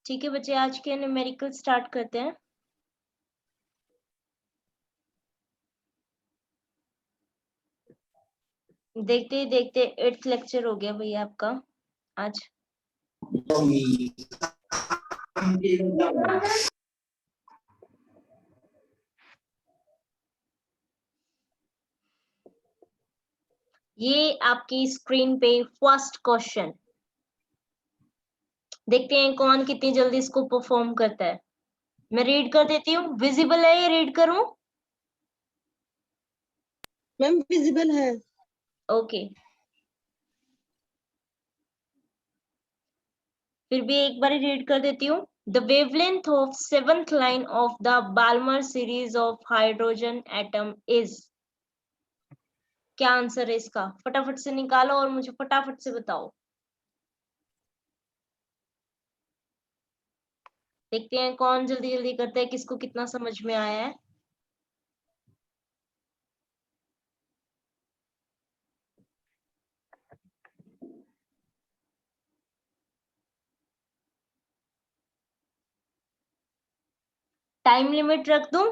ठीक है बच्चे, आज के न्यूमेरिकल स्टार्ट करते हैं। देखते ही देखते 8th लेक्चर हो गया भैया आपका आज। ये आपकी स्क्रीन पे फर्स्ट क्वेश्चन, देखते हैं कौन कितनी जल्दी इसको परफॉर्म करता है। मैं रीड कर देती हूँ। विजिबल है ये, रीड करूं? मैम विजिबल है। ओके, फिर भी एक बार रीड कर देती हूँ। The wavelength of 7th line of the Balmer series of hydrogen atom is. क्या आंसर है इसका? फटाफट से निकालो और मुझे फटाफट से बताओ। देखते हैं कौन जल्दी जल्दी करता है, किसको कितना समझ में आया है। टाइम लिमिट रख दूं?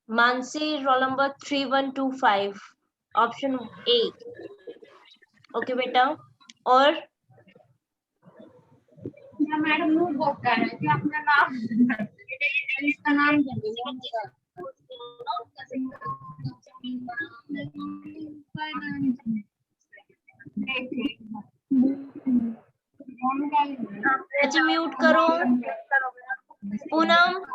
Mansi, roll number 3125, option A. Okay बेटा, और मैडम वो बहुत कर रहे थे अपना नाम इसका नाम अच्छा म्यूट करो। Poonam,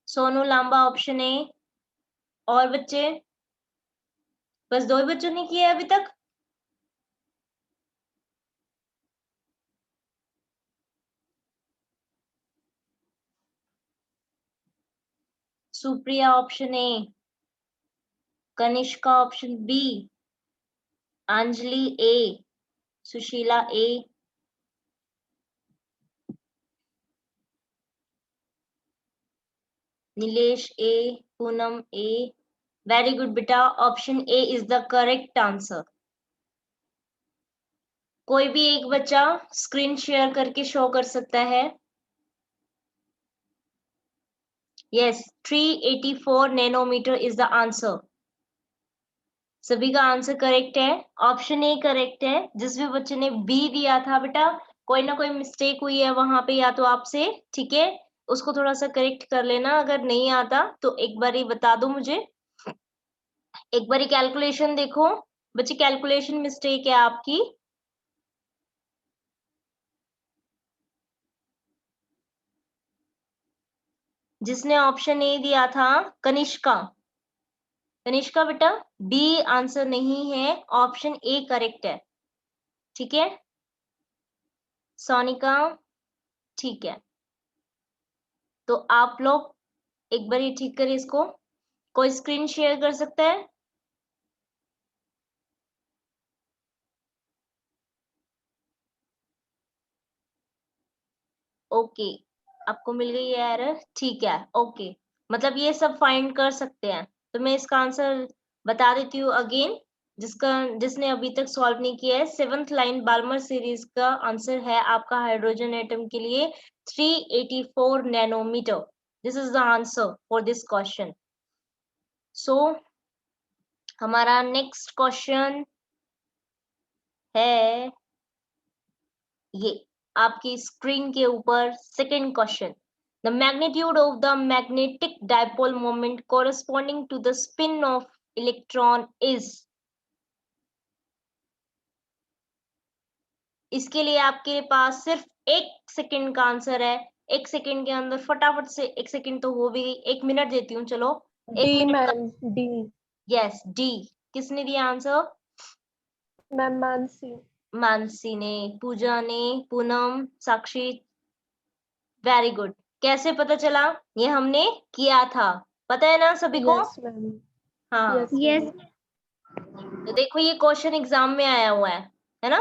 Sonu Lamba option A. और बच्चे? बस दो ही बच्चों ने किया है अभी तक। Supriya option A, Kanishka option B, Anjali A, Sushila A, Nilesh A, Poonam A. Very good बेटा, option A is the correct answer. कोई भी एक बच्चा स्क्रीन शेयर करके शो कर सकता है। Yes, 384 nanometre is the answer. सभी का आंसर करेक्ट है, ऑप्शन ए करेक्ट है। जिस भी बच्चे ने बी दिया था बेटा, कोई ना कोई मिस्टेक हुई है वहां पे, या तो आपसे, ठीक है, उसको थोड़ा सा करेक्ट कर लेना। अगर नहीं आता तो एक बार ही बता दो मुझे। एक बार कैलकुलेशन देखो बच्चे, कैलकुलेशन मिस्टेक है आपकी। जिसने ऑप्शन ए दिया था, कनिष्का, कनिष्का बेटा बी आंसर नहीं है, ऑप्शन ए करेक्ट है। ठीक है सोनिका, ठीक है। तो आप लोग एक बार ये ठीक करिए इसको। कोई स्क्रीन शेयर कर सकता है? ओके, आपको मिल गई है एरर, ठीक है। ओके, मतलब ये सब फाइंड कर सकते हैं। तो मैं इसका आंसर बता देती हूँ अगेन। जिसने अभी तक सॉल्व नहीं किया है, 7th लाइन बाल्मर सीरीज का आंसर है आपका हाइड्रोजन एटम के लिए 384 nanometer. This is the answer for this question. So हमारा नेक्स्ट क्वेश्चन है ये आपकी स्क्रीन के ऊपर, second question. The magnitude of the magnetic dipole moment corresponding to the spin of electron is. इसके लिए आपके पास सिर्फ 1 सेकंड का आंसर है। 1 सेकंड के अंदर फटाफट से, 1 सेकंड तो हो भी गई, 1 मिनट देती हूँ, चलो 1 D minute. Ma'am, D yes D. किसने दिया आंसर? मैम, मानसी। मानसी ने, पूजा ने, पूनम, साक्षी। Very good. कैसे पता चला? ये हमने किया था, पता है ना सभी को? यस मैम, हाँ। Yes Yes. तो देखो ये क्वेश्चन एग्जाम में आया हुआ है ना?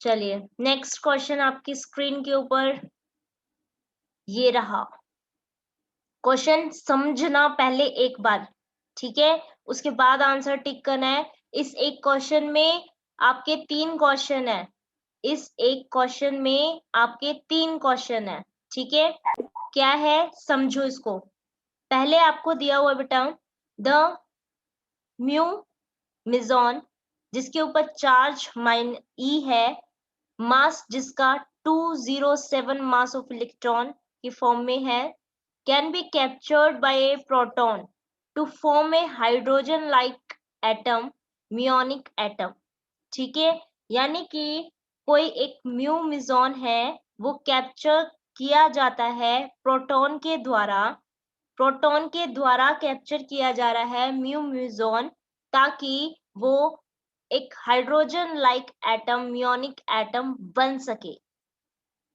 चलिए नेक्स्ट क्वेश्चन आपकी स्क्रीन के ऊपर ये रहा। क्वेश्चन समझना पहले एक बार, ठीक है? उसके बाद आंसर टिक करना है। इस एक क्वेश्चन में आपके 3 क्वेश्चन है। इस एक क्वेश्चन में आपके 3 क्वेश्चन है, ठीक है? क्या है समझो इसको। पहले आपको दिया हुआ बेटा द म्यू मिजॉन, जिसके ऊपर चार्ज E है, मास जिसका 207 मास ऑफ इलेक्ट्रॉन की फॉर्म में है, can be captured by a proton to form a hydrogen like atom, muonic atom. ठीक है, यानी कि कोई एक म्यू मिजॉन है, वो कैप्चर किया जाता है प्रोटॉन के द्वारा। प्रोटॉन के द्वारा कैप्चर किया जा रहा है म्यू मिजॉन, ताकि वो एक hydrogen like atom, muonic atom बन सके।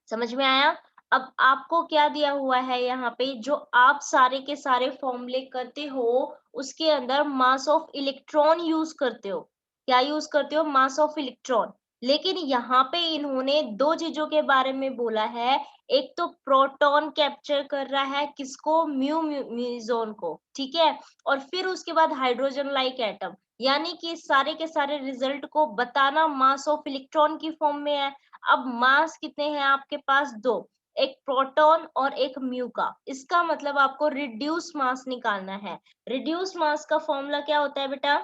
समझ में आया? अब आपको क्या दिया हुआ है यहाँ पे, जो आप सारे के सारे फॉर्मूले करते हो उसके अंदर मास ऑफ इलेक्ट्रॉन यूज करते हो। क्या यूज करते हो? मास ऑफ इलेक्ट्रॉन। लेकिन यहाँ पे इन्होंने 2 चीजों के बारे में बोला है। एक तो प्रोटॉन कैप्चर कर रहा है किसको? म्यू मिजॉन को, ठीक है? और फिर उसके बाद हाइड्रोजन लाइक एटम, यानी कि सारे के सारे रिजल्ट को बताना मास ऑफ इलेक्ट्रॉन की फॉर्म में है। अब मास कितने हैं आपके पास? 2, एक प्रोटॉन और एक म्यू का। इसका मतलब आपको रिड्यूस मास निकालना है। रिड्यूस मास का फॉर्मूला क्या होता है बेटा?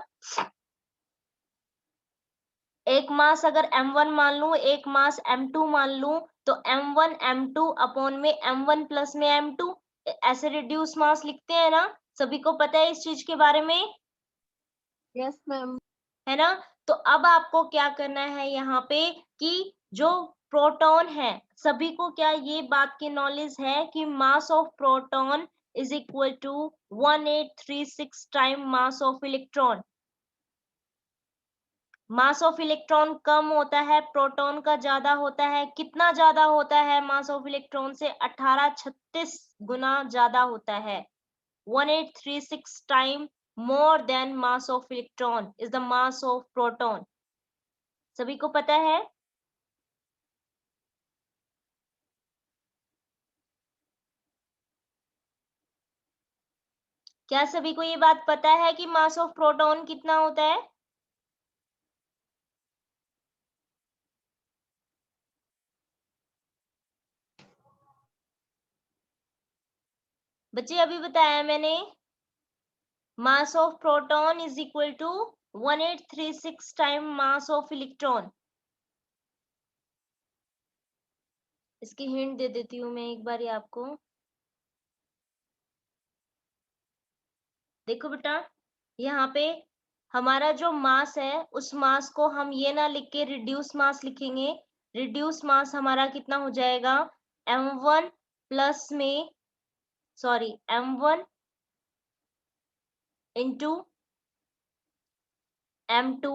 एक मास अगर m1 मान लूं, एक मास m2 मान लूं, तो m1 m2 अपॉन में m1 प्लस में m2, ऐसे रिड्यूस मास लिखते हैं ना? सभी को पता है इस चीज के बारे में, यस मैम। है ना? तो अब आपको क्या करना है यहाँ पे कि जो प्रोटॉन है, सभी को क्या ये बात की नॉलेज है कि mass of proton is equal to 1836 time mass of electron. Mass of electron कम होता है, प्रोटॉन का ज्यादा होता है। कितना ज्यादा होता है? मास ऑफ इलेक्ट्रॉन से 1836 गुना ज्यादा होता है। 1836 time more than mass of electron is the mass of proton. सभी को पता है? क्या सभी को ये बात पता है कि मास ऑफ प्रोटॉन कितना होता है? बच्चे अभी बताया मैंने, mass of proton is equal to 1836 time mass of electron. इसकी हिंट दे देती हूँ मैं एक बार ही आपको। देखो बेटा, यहाँ पे हमारा जो मास है, उस मास को हम ये ना लिख के रिड्यूस मास लिखेंगे। रिड्यूस मास हमारा कितना हो जाएगा? m1 प्लस में, sorry, m1 into m2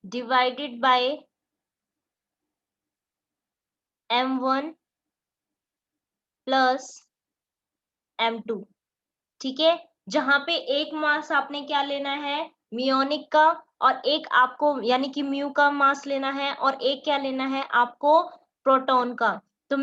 divided by m1 plus m2। ठीक है, जहां पे एक मास आपने क्या लेना है? मियोनिक का, और एक आपको यानी कि म्यू का मास लेना है, और एक क्या लेना है आपको? प्रोटॉन का। तो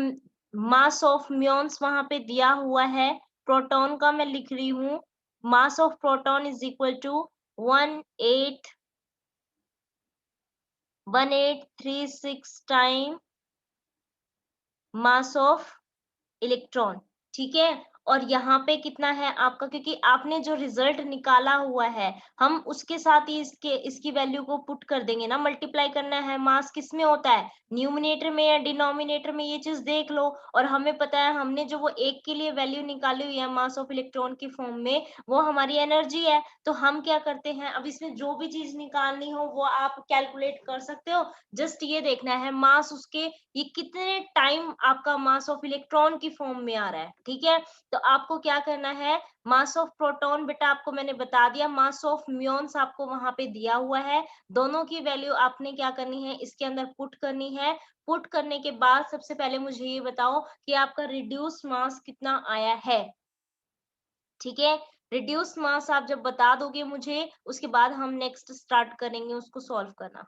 मास ऑफ म्योन्स वहां पे दिया हुआ है प्रोटॉन का मैं लिख रही हूँ, mass of proton is equal to 1836 time mass of electron. ठीक है, और यहाँ पे कितना है आपका, क्योंकि आपने जो रिजल्ट निकाला हुआ है हम उसके साथ ही इसकी वैल्यू को पुट कर देंगे ना, मल्टीप्लाई करना है। मास किस में होता है, न्यूमिनेटर में या डिनोमिनेटर में, ये चीज देख लो। और हमें पता है हमने जो वो एक के लिए वैल्यू निकाली हुई है मास ऑफ इलेक्ट्रॉन की फॉर्म में, वो हमारी एनर्जी है। तो हम क्या करते हैं, अब इसमें जो भी चीज निकालनी हो वो आप कैलकुलेट कर सकते हो। जस्ट ये देखना है मास उसके, ये कितने टाइम आपका मास ऑफ इलेक्ट्रॉन की फॉर्म में आ रहा है। ठीक है, तो आपको क्या करना है, मास ऑफ प्रोटॉन बेटा आपको मैंने बता दिया, मास ऑफ म्यून्स आपको वहां पे दिया हुआ है। दोनों की वैल्यू आपने क्या करनी है, इसके अंदर पुट करनी है। पुट करने के बाद सबसे पहले मुझे ये बताओ कि आपका रिड्यूस मास कितना आया है। ठीक है, रिड्यूस मास आप जब बता दोगे मुझे, उसके बाद हम नेक्स्ट स्टार्ट करेंगे उसको सॉल्व करना।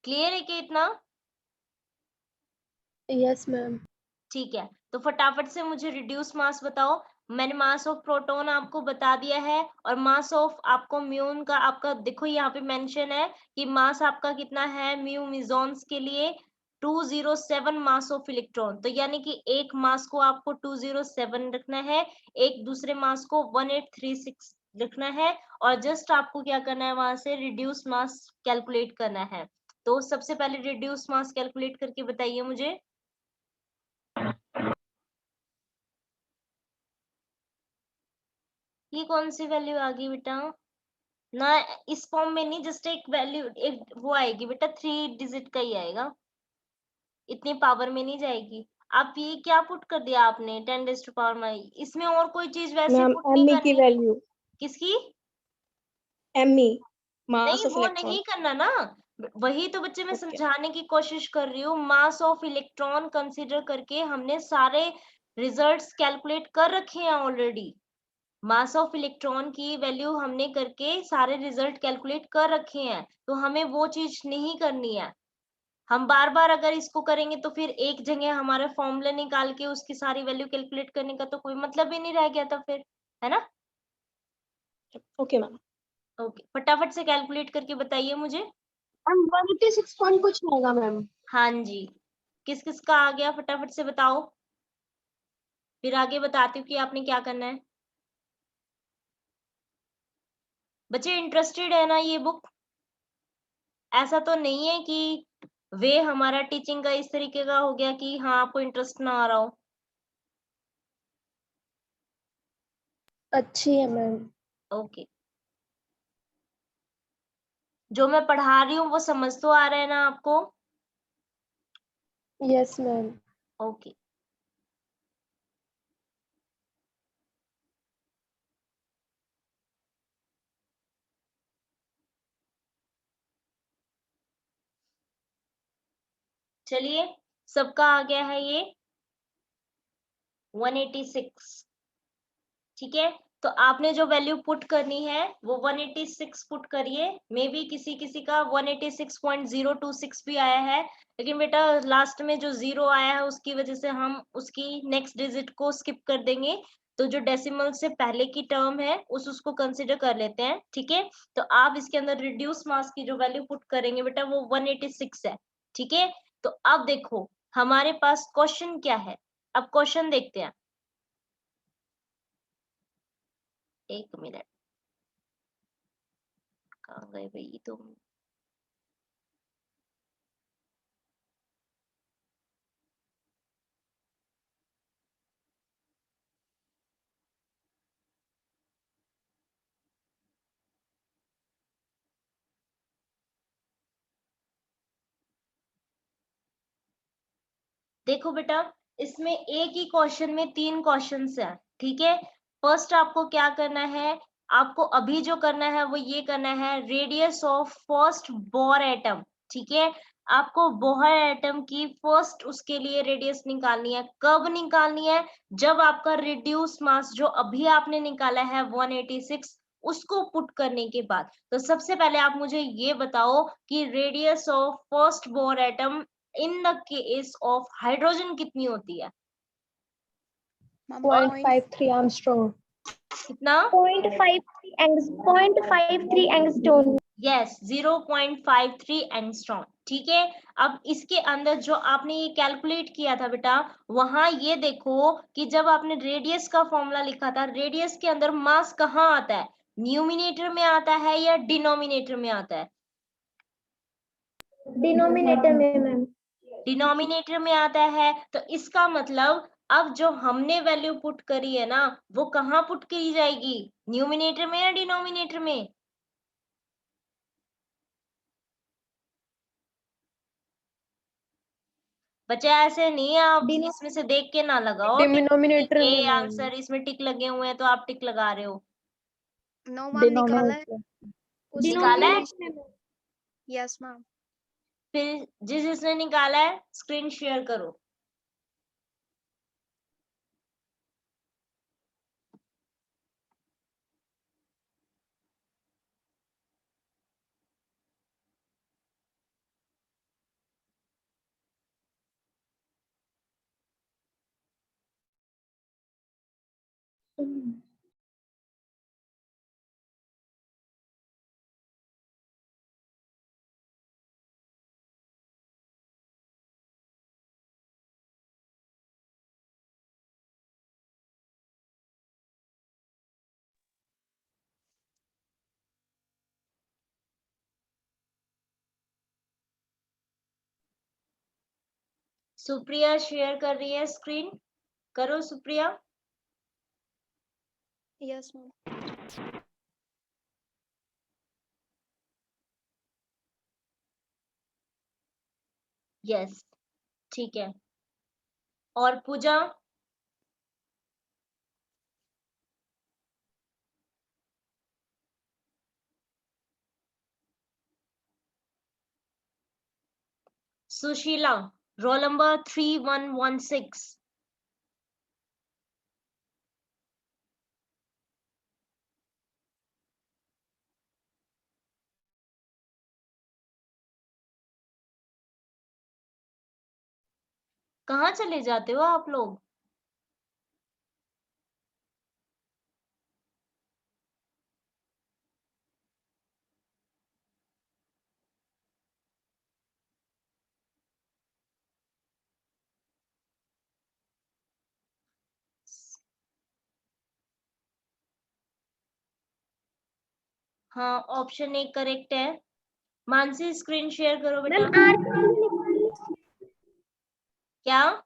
क्लियर है कि इतना? Yes, ma'am. ठीक है, तो फटाफट से मुझे रिड्यूस मास बताओ। मैंने मास ऑफ प्रोटॉन आपको बता दिया है, और मास ऑफ आपको म्यून का आपका देखो यहाँ पे मेंशन है कि मास आपका कितना है म्यू मिजॉन्स के लिए 207 मास ऑफ इलेक्ट्रॉन। तो यानी कि एक मास को आपको 207 रखना है, एक दूसरे मास को 1836 रखना है, और जस्ट आपको क्या करना है, वहां से रिड्यूस मास कैलकुलेट करना है। तो सबसे पहले रिड्यूस मास कैलकुलेट करके बताइए मुझे। ये कौन सी वैल्यू आ गई बेटा, ना इस फॉर्म में नहीं, जस्ट एक वैल्यू एक वो आएगी बेटा, 3 डिजिट का ही आएगा, इतनी पावर में नहीं जाएगी। आप ये क्या पुट कर दिया आपने 10 रेज़ टू पावर में, इसमें और कोई चीज वैसे मैम पुट नहीं एमई की करनी। वैल्यू, किसकी? एमई मास नहीं ऑफ वो इलेक्ट्रॉन। नहीं करना ना, वही तो बच्चे मैं ओके, समझाने की कोशिश कर रही हूँ। मास ऑफ इलेक्ट्रॉन कंसीडर करके हमने सारे रिजल्ट्स कैलकुलेट कर रखे हैं ऑलरेडी। मास ऑफ इलेक्ट्रॉन की वैल्यू हमने करके सारे रिजल्ट कैलकुलेट कर रखे हैं, तो हमें वो चीज नहीं करनी है। हम बार बार अगर इसको करेंगे तो फिर एक जगह हमारा फॉर्मूला निकाल के उसकी सारी वैल्यू कैलकुलेट करने का तो कोई मतलब ही नहीं रह गया था फिर, है ना। Okay ma'am. ओके, फटाफट से कैलकुलेट करके बताइए मुझे। मैम 186 पॉइंट कुछ आएगा मैम। हाँ जी, किस किस का आ गया फटाफट से बताओ, फिर आगे बताती हूँ कि आपने क्या करना है। बच्चे इंटरेस्टेड है ना ये बुक? ऐसा तो नहीं है कि वे हमारा टीचिंग का इस तरीके का हो गया कि हाँ आपको इंटरेस्ट ना आ रहा हो। अच्छी है मैम। ओके, जो मैं पढ़ा रही हूँ वो समझ तो आ रहा है ना आपको? Yes, ma'am. ओके, चलिए सबका आ गया है ये 186। ठीक है, तो आपने जो वैल्यू पुट करनी है वो 186 पुट करिए। मे बी किसी किसी का 186.026 भी आया है, लेकिन बेटा लास्ट में जो जीरो आया है उसकी वजह से हम उसकी नेक्स्ट डिजिट को स्किप कर देंगे। तो जो डेसिमल से पहले की टर्म है उसको कंसिडर कर लेते हैं। ठीक है, तो आप इसके अंदर रिड्यूस मास की जो वैल्यू पुट करेंगे बेटा वो 186 है। ठीक है, तो अब देखो हमारे पास क्वेश्चन क्या है, अब क्वेश्चन देखते हैं। एक मिनट, कहाँ गए भाई तुम? देखो बेटा, इसमें एक ही क्वेश्चन में 3 क्वेश्चंस हैं। ठीक है, फर्स्ट आपको क्या करना है, आपको अभी जो करना है वो ये करना है, radius of first bore atom. ठीक है, आपको बोहर एटम की फर्स्ट उसके लिए रेडियस निकालनी है। कब निकालनी है? जब आपका रिड्यूस मास जो अभी आपने निकाला है 186 उसको पुट करने के बाद। तो सबसे पहले आप मुझे ये बताओ कि radius of first bore atom in the case of hydrogen कितनी होती है? 0.53 आर्मस्ट्रॉन्ग। कितना? 0.53 एंगस्ट्रॉम। Yes, 0.53 angstrom. ठीक है, अब इसके अंदर जो आपने ये कैलकुलेट किया था बेटा, वहां ये देखो कि जब आपने रेडियस का फॉर्मूला लिखा था, रेडियस के अंदर मास कहाँ आता है? न्यूमिनेटर में आता है या डिनोमिनेटर में आता है? डिनोमिनेटर में मैम। डिनोमिनेटर में आता है। तो इसका मतलब अब जो हमने वैल्यू पुट करी है ना, वो कहाँ पुट की जाएगी? न्यूमिनेटर में या डिनोमिनेटर में? बच्चा ऐसे नहीं है, आप इसमें से देख के ना लगाओ डिनोमिनेटर में ये मैम। आंसर इसमें टिक लगे हुए हैं तो आप टिक लगा रहे हो। नो मैम, निकाला है। निकाला है? Yes ma'am. फिर जिसने निकाला है स्क्रीन शेयर करो। सुप्रिया शेयर कर रही है स्क्रीन, करो सुप्रिया। Yes ma'am. यस, ठीक है। और पूजा? Sushila, roll number 3116। कहाँ चले जाते हो आप लोग? हाँ, ऑप्शन ए करेक्ट है। मानसी स्क्रीन शेयर करो बेटा। मैम आर की वैल्यू निकालनी है। क्या?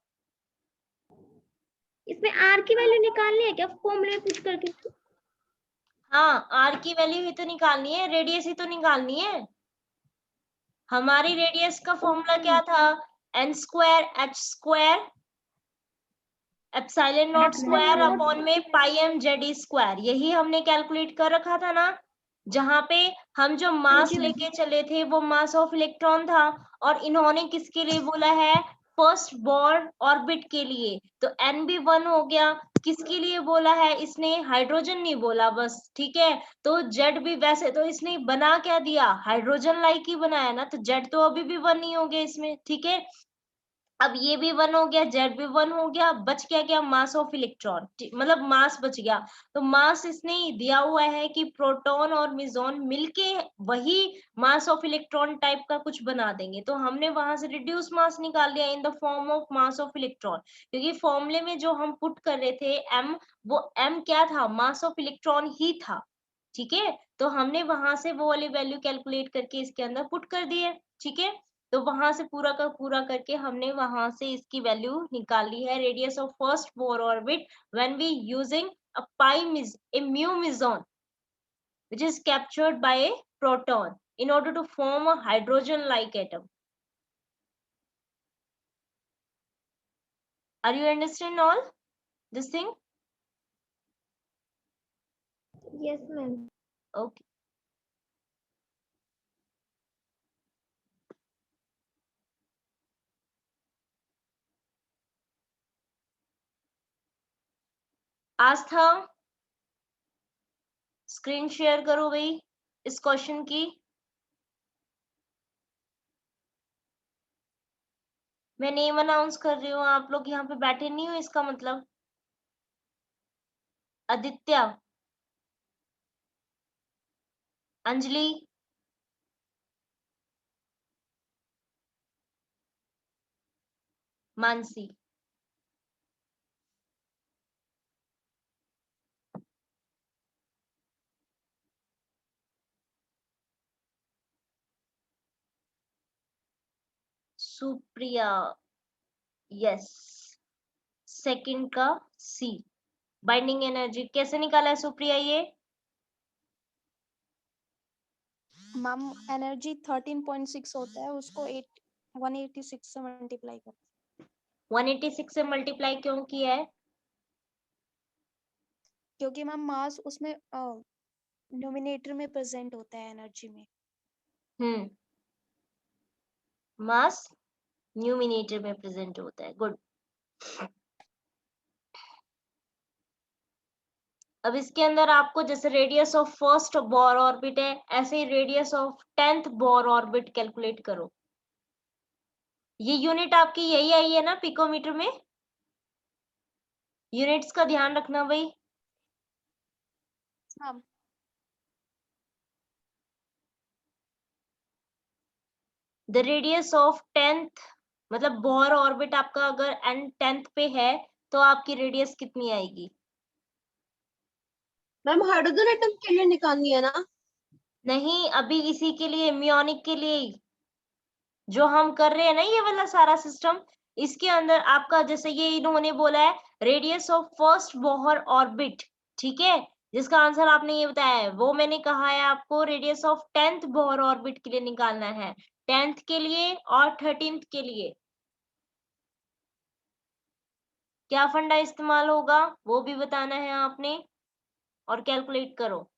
इसमें आर की वैल्यू निकालनी है क्या फॉर्मूले में पुट करके? हाँ, आर की वैल्यू ही तो निकालनी है, रेडियस ही तो निकालनी है। हमारी रेडियस का फॉर्मूला क्या था? N square H square epsilon nought square upon में पाई एम जेड स्क्वायर, यही हमने कैलकुलेट कर रखा था ना। जहां पे हम जो मास लेके चले थे वो मास ऑफ इलेक्ट्रॉन था, और इन्होंने किसके लिए बोला है? फर्स्ट बोर ऑर्बिट के लिए। तो एन भी 1 हो गया। किसके लिए बोला है इसने? हाइड्रोजन नहीं बोला बस, ठीक है। तो जेड भी, वैसे तो इसने बना क्या दिया? हाइड्रोजन लाइक ही बनाया ना, तो जेड तो अभी भी 1 नहीं हो गया इसमें, ठीक है। अब ये भी 1 हो गया, जेड भी 1 हो गया, बच क्या क्या? मास ऑफ इलेक्ट्रॉन, मतलब मास बच गया। तो मास इसने दिया हुआ है कि प्रोटॉन और मिजॉन मिलके वही मास ऑफ इलेक्ट्रॉन टाइप का कुछ बना देंगे। तो हमने वहां से रिड्यूस मास निकाल लिया in the form of mass of electron, क्योंकि फॉर्मूले में जो हम पुट कर रहे थे एम, वो एम क्या था? मास ऑफ इलेक्ट्रॉन ही था, ठीक है। तो हमने वहां से वो वाली वैल्यू कैलकुलेट करके इसके अंदर पुट कर दी है, ठीक है। तो वहां से पूरा का पूरा करके हमने वहां से इसकी वैल्यू निकाली है। Radius of first Bohr orbit when we using a mu meson which is captured by a proton in order to form a hydrogen like atom. Are you understand all this thing? Yes ma'am. Okay. Aastha, screen share करो भाई इस question की। मैं name announce कर रही हूँ, आप लोग यहाँ पे बैठे नहीं हो, इसका मतलब आदित्य, अंजलि, मानसी। सुप्रिया, यस, सेकंड का सी। बाइंडिंग एनर्जी कैसे निकाला है सुप्रिया ये? मैम एनर्जी 13.6 होता है, उसको 186 से मल्टीप्लाई कर। 186 से मल्टीप्लाई क्यों किया है? क्योंकि मैम मास उसमें न्यूमिनेटर में प्रेजेंट होता है एनर्जी में। मास न्यूमिनेटर में प्रेजेंट होता है, गुड। अब इसके अंदर आपको जैसे radius of first Bohr orbit है, ऐसे ही radius of 10th Bohr orbit calculate करो। ये यूनिट आपकी यही आई है ना पिकोमीटर में? यूनिट्स का ध्यान रखना भाई। हाँ द रेडियस ऑफ 10th मतलब बोर ऑर्बिट आपका अगर एंड 10th पे है तो आपकी रेडियस कितनी आएगी? मैम हाइड्रोजन एटम के लिए निकालनी है ना? नहीं, अभी इसी के लिए, म्योनिक के लिए ही जो हम कर रहे हैं ना ये वाला सारा सिस्टम, इसके अंदर आपका जैसे ये इन्होंने बोला है radius of first Bohr orbit, ठीक है, जिसका आंसर आपने ये बताया है, वो मैंने कहा है आपको radius of 10th Bohr orbit के लिए निकालना है, 10th के लिए और 13th के लिए। क्या फंडा इस्तेमाल होगा वो भी बताना है आपने और कैलकुलेट करो।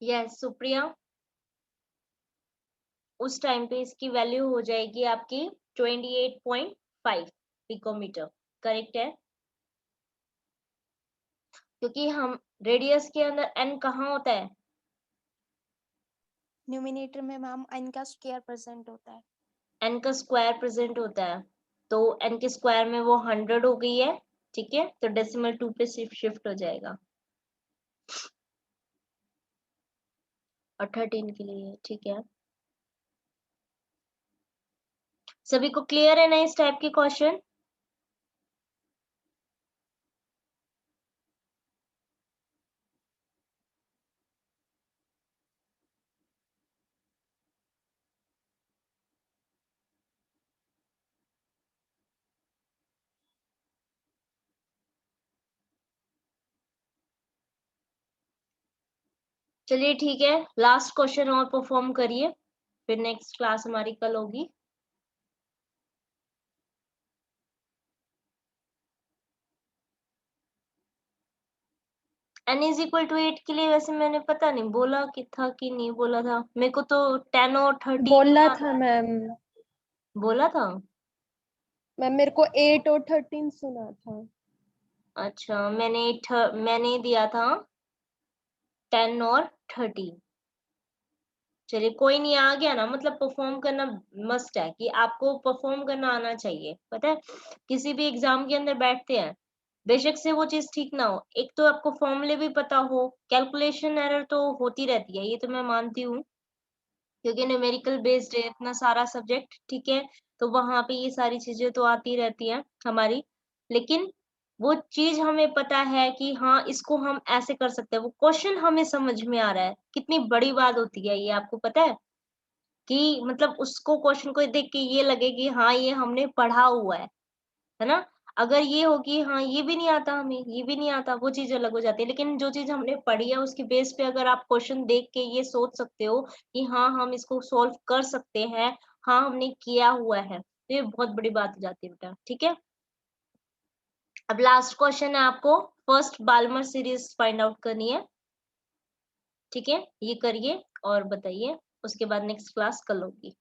यस सुप्रिया, उस टाइम पे इसकी वैल्यू हो जाएगी आपकी 28.5 पिकोमीटर, करेक्ट है, क्योंकि हम रेडियस के अंदर n कहाँ होता है? न्यूमिनेटर में मैम n का स्क्वायर प्रेजेंट होता है। n का स्क्वायर प्रेजेंट होता है, तो n के स्क्वायर में वो 100 हो गई है, ठीक है, तो डेसिमल 2 पे शिफ्ट हो जाएगा और 13 के लिए, ठीक है। सभी को क्लियर है ना इस टाइप के क्वेश्चन? चलिए ठीक है, लास्ट क्वेश्चन और परफॉर्म करिए, फिर नेक्स्ट क्लास हमारी कल होगी। n इज इक्वल टू 8 के लिए वैसे मैंने पता नहीं बोला कि था कि नहीं बोला था, मेरे को तो 10 और 13 बोला था मैम। बोला था। मैम मेरे को 8 और 13 सुना था। अच्छा, मैंने दिया था 10 और 13। चलिए कोई नहीं, आ गया ना, मतलब परफॉर्म करना मस्ट है, कि आपको परफॉर्म करना आना चाहिए। पता है किसी भी एग्जाम के अंदर बैठते हैं, बेशक से वो चीज ठीक ना हो, एक तो आपको फॉर्मूले भी पता हो, कैलकुलेशन एरर तो होती रहती है, ये तो मैं मानती हूँ, क्योंकि न्यूमेरिकल बेस्ड है इतना सारा सब्जेक्ट, ठीक है, तो वहां पे ये सारी चीजें तो आती रहती हैं हमारी, लेकिन वो चीज हमें पता है कि हाँ इसको हम ऐसे कर सकते हैं, वो क्वेश्चन हमें समझ में आ रहा है, कितनी बड़ी बात होती है ये, आपको पता है कि मतलब उसको क्वेश्चन को देख के ये लगे कि हाँ ये हमने पढ़ा हुआ है ना। अगर ये हो कि हाँ ये भी नहीं आता हमें, ये भी नहीं आता, वो चीज अलग हो जाती है, लेकिन जो चीज हमने पढ़ी है उसके बेस पे अगर आप क्वेश्चन देख के ये सोच सकते हो कि हाँ हम इसको सॉल्व कर सकते हैं, हाँ हमने किया हुआ है, तो ये बहुत बड़ी बात हो जाती है बेटा, ठीक है। अब लास्ट क्वेश्चन है, आपको first Balmer series find out करनी है, ठीक है, ये करिए और बताइए, उसके बाद नेक्स्ट क्लास कल होगी।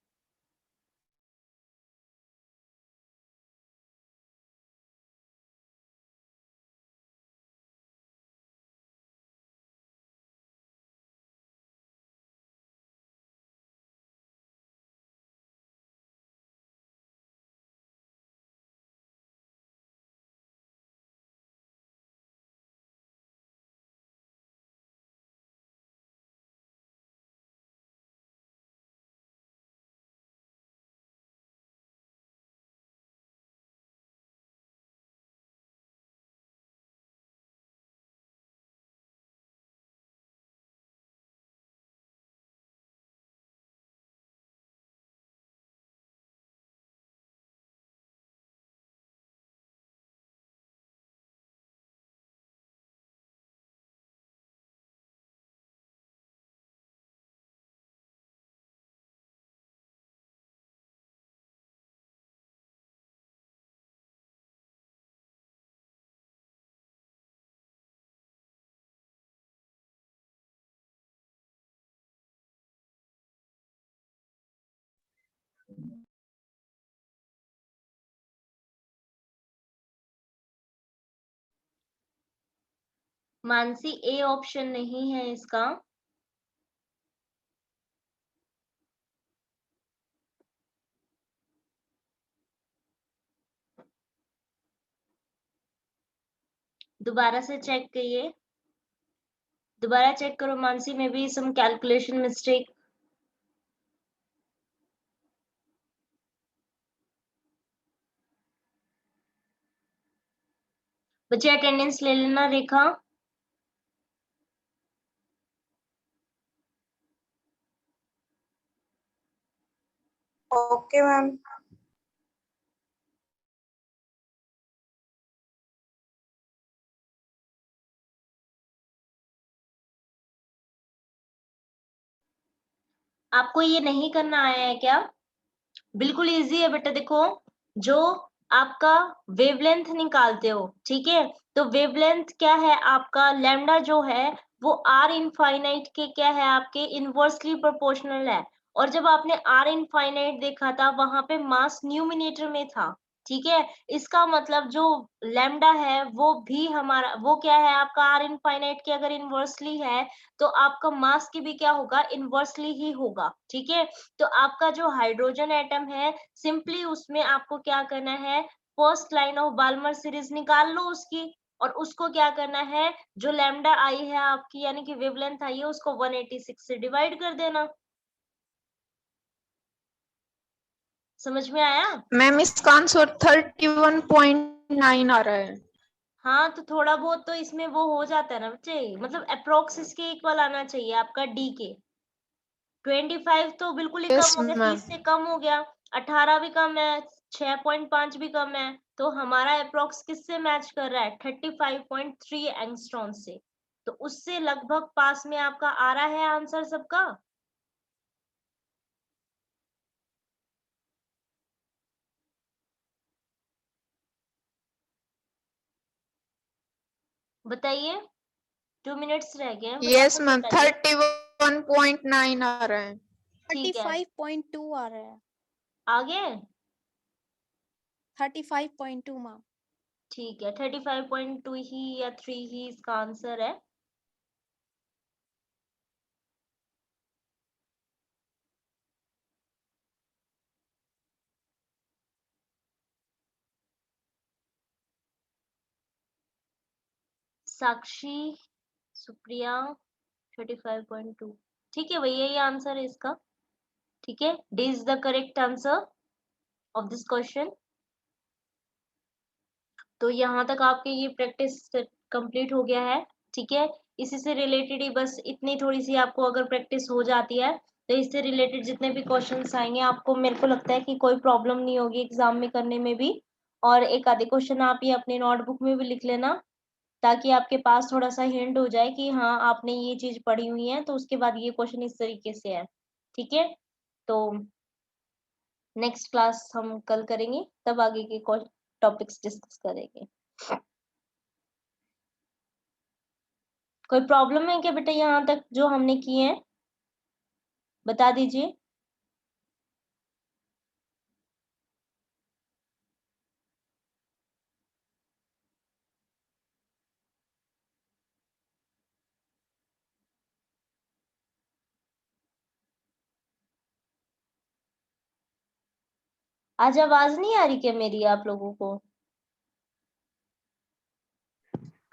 मानसी ए ऑप्शन नहीं है इसका, दोबारा से चेक करिए, दोबारा चेक करो मानसी, में भी सम कैलकुलेशन मिस्टेक। बच्चे अटेंडेंस ले लेना, रेखा। Okay ma'am. आपको ये नहीं करना आया है क्या? बिल्कुल इजी है बेटा, देखो जो आपका वेवलेंथ निकालते हो, ठीक है, तो वेवलेंथ क्या है आपका, लैम्डा जो है वो आर इनफाइनाइट के क्या है, आपके इनवर्सली प्रोपोर्शनल है, और जब आपने आर इनफाइनाइट देखा था वहां पे मास न्यूमिनेटर में था, ठीक है, इसका मतलब जो लैम्डा है वो भी हमारा वो क्या है आपका आर इनफाइनाइट के अगर इनवर्सली है, तो आपका मास की भी क्या होगा, इनवर्सली ही होगा, ठीक है। तो आपका जो हाइड्रोजन एटम है, सिंपली उसमें आपको क्या करना है, first line of Balmer series निकाल लो उसकी, और उसको क्या करना है, जो लैम्डा आई है आपकी यानी कि वेवलेंथ आई है, उसको 186 से डिवाइड कर देना। समझ में आया? मैम इसका आंसर 31.9 आ रहा है। हाँ तो थोड़ा बहुत तो इसमें वो हो जाता है ना बच्चे, मतलब अप्रोक्स इसके इक्वल आना चाहिए आपका डी के। 25 तो बिल्कुल ही यस कम हो गया, मैम। 30 से कम हो गया, 18 भी कम है, 6.5 भी कम है, तो हमारा अप्रोक्स किससे मैच कर रहा है, 35.3 एंगस्ट्रॉन से, तो उससे लगभग पास में आपका आ रहा है आंसर सबका। बताइए, 2 मिनट्स रह गए हैं, यस फटाफट मैम, बताइए। 31.9 आ रहा है। ठीक है, 35.2 आ रहा है। आगे 35.2 मैम। ठीक है, 35.2 ही या 3 ही इसका आंसर है। साक्षी, सुप्रिया, 35.2, ठीक है भैया, ये आंसर है इसका। ठीक है, D is the correct answer of this question. तो यहाँ तक आपके ये प्रैक्टिस कंप्लीट हो गया है। ठीक है, इसी से रिलेटेड ही बस इतनी थोड़ी सी आपको अगर प्रैक्टिस हो जाती है तो इससे रिलेटेड जितने भी क्वेश्चंस आएंगे आपको, मेरे को लगता है कि कोई प्रॉब्लम नहीं होगी एग्जाम में करने में भी। और एक आधे क्वेश्चन आप ये अपनी नोटबुक में भी लिख लेना, ताकि आपके पास थोड़ा सा हिंट हो जाए कि हाँ आपने ये चीज पढ़ी हुई है, तो उसके बाद ये क्वेश्चन इस तरीके से है। ठीक है, तो नेक्स्ट क्लास हम कल करेंगे, तब आगे के टॉपिक्स डिस्कस करेंगे। कोई प्रॉब्लम है क्या बेटा यहाँ तक जो हमने किए हैं, बता दीजिए। आज आवाज नहीं आ रही क्या मेरी आप लोगों को?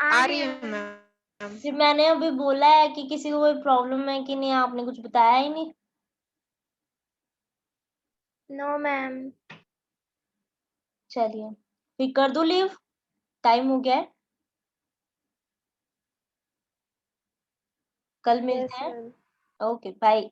आ रही है मैम। फिर मैंने अभी बोला है कि किसी को कोई प्रॉब्लम है कि नहीं, आपने कुछ बताया ही नहीं। No ma'am. चलिए, फिर कर दो लीव, टाइम हो गया है, कल यस मिलते हैं। मैम। Okay, bye.